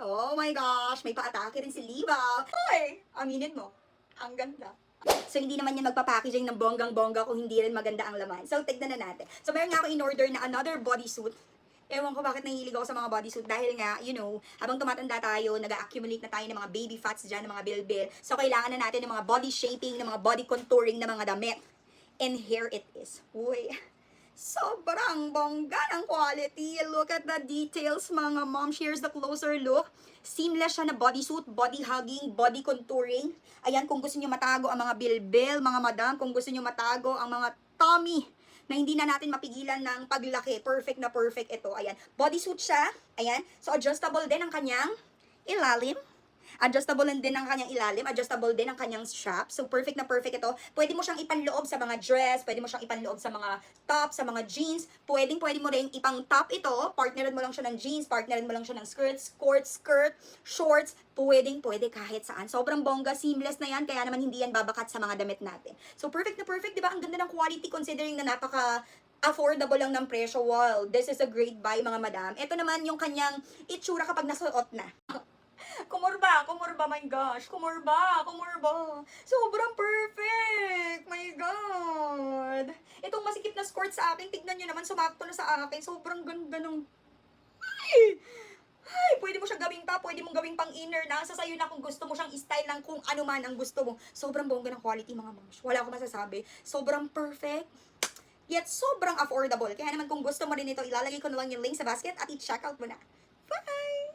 Oh my gosh, may pa-atake rin si Liva. Hoy, aminin mo, ang ganda. So, hindi naman yan magpapackaging ng bonggang-bongga kung hindi rin maganda ang laman. So, tignan na natin. So, meron nga ako in-order na another bodysuit. Ewan ko bakit nahilig ako sa mga bodysuit dahil nga, you know, habang tumatanda tayo, nag-accumulate na tayo ng mga baby fats dyan, ng mga bilbil. So, kailangan na natin ng mga body shaping, ng mga body contouring na mga damit. And here it is. Uy, sobrang bongga ng quality. Look at the details, mga mom. Here's the closer look. Seamless siya na bodysuit, body hugging, body contouring. Ayan, kung gusto niyo matago ang mga bilbil, mga madam, kung gusto niyo matago ang mga tummy na hindi na natin mapigilan ng paglaki. Perfect na perfect ito. Ayan, bodysuit siya. Ayan, so adjustable din ang kanyang ilalim. Adjustable din ang kanyang ilalim, adjustable din ang kanyang strap. So, perfect na perfect ito. Pwede mo siyang ipanloob sa mga dress, pwede mo siyang ipanloob sa mga top, sa mga jeans. Pwede mo rin ipang top ito, partneran mo lang siya ng jeans, partneran mo lang siya ng skirt, shorts. Pwede kahit saan. Sobrang bongga, seamless na yan, kaya naman hindi yan babakat sa mga damit natin. So, perfect na perfect, di ba? Ang ganda ng quality considering na affordable lang ng presyo. Wow, this is a great buy, mga madam. Ito naman yung kanyang itsura kapag nasuot na. Kumurba, my gosh. Kumurba. Sobrang perfect. My God. Itong masikip na skirt sa akin, tignan nyo naman, sumakto na sa akin. Sobrang ganda ng... Ay, pwede mo siyang gawing top, pwede mong gawing pang inner. Nasa sayo na kung gusto mo siyang style ng kung ano man ang gusto mo. Sobrang bongga ng quality, mga moms. Wala akong masasabi. Sobrang perfect. Yet sobrang affordable. Kaya naman kung gusto mo rin ito, ilalagay ko na lang yung link sa basket at i-check out mo na. Bye!